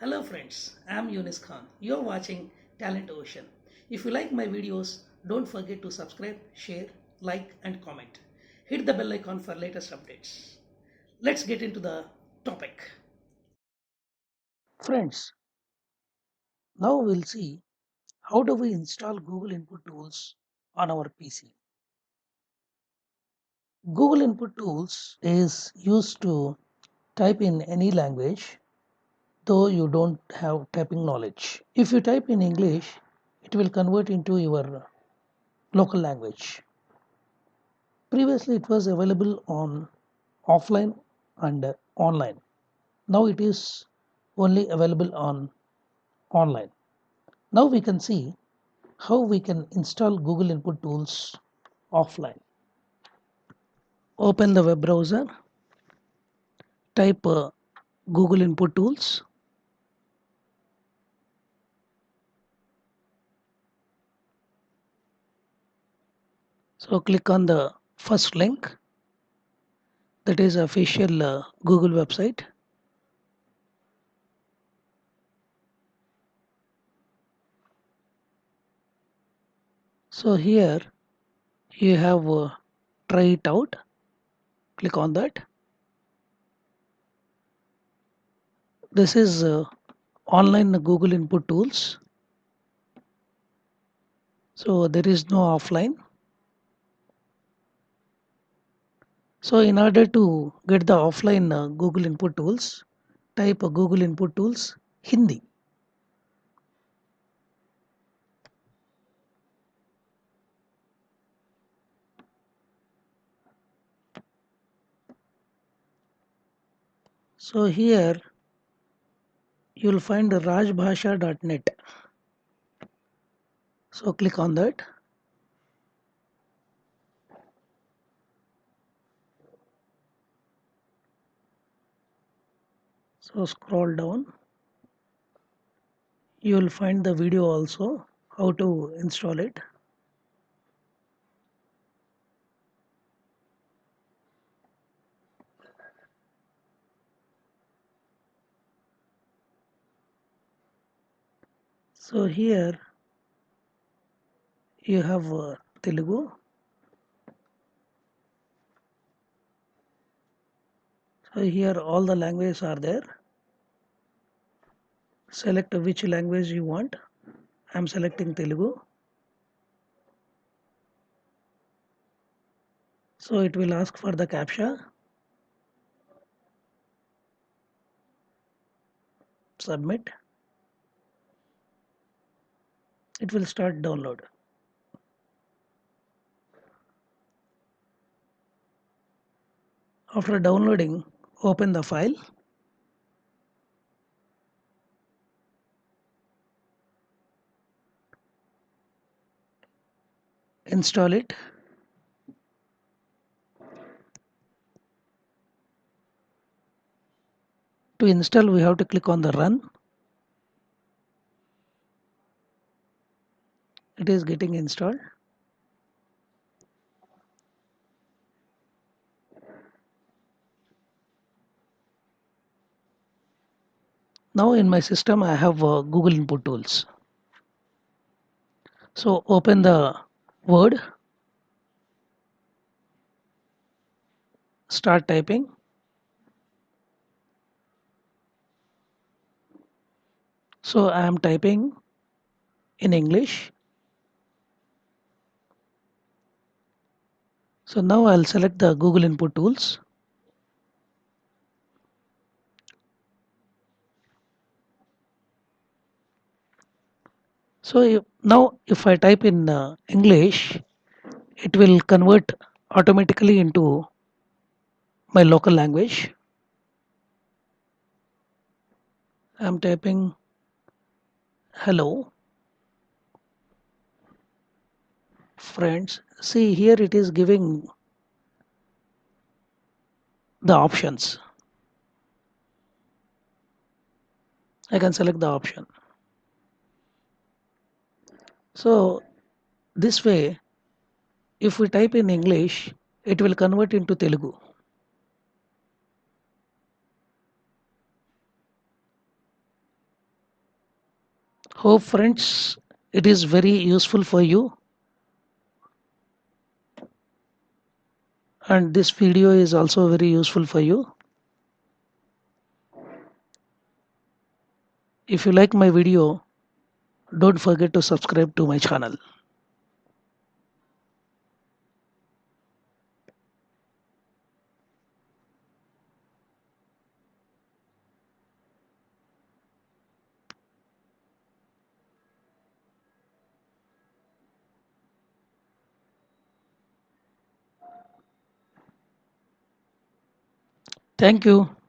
Hello friends, I am Yunus Khan. You are watching Talent Ocean. If you like my videos, don't forget to subscribe, share, like and comment. Hit the bell icon for latest updates. Let's get into the topic. Friends, now we'll see how do we install Google Input Tools on our PC. Google Input Tools is used to type in any language though you don't have typing knowledge. If you type in English, it will convert into your local language. Previously, it was available on offline and online. Now it is only available on online. Now we can see how we can install Google Input Tools offline. Open the web browser, type Google Input Tools. So click on the first link, that is official Google website. So here you have try it out. Click on that. This is online Google Input Tools. So there is no offline. So in order to get the offline Google Input Tools, type Google Input Tools Hindi. So here you will find rajbhasha.net. So click on that. So scroll down. You will find the video also how to install it. So here you have Telugu. So here all the languages are there. Select which language you want. I am selecting Telugu. So it will ask for the captcha. Submit. It will start download. After downloading, open the file. Install it. To install, we have to click on the run. It is getting installed. Now in my system, I have Google Input Tools. So open the Word. Start typing. So I am typing in English. So now I'll select the Google Input Tools. So now if I type in English, it will convert automatically into my local language. I'm typing hello friends. See here it is giving the options. I can select the option. So this way, if we type in English, it will convert into Telugu. Hope friends it is very useful for you, and this video is also very useful for you. If you like my video, don't forget to subscribe to my channel. Thank you.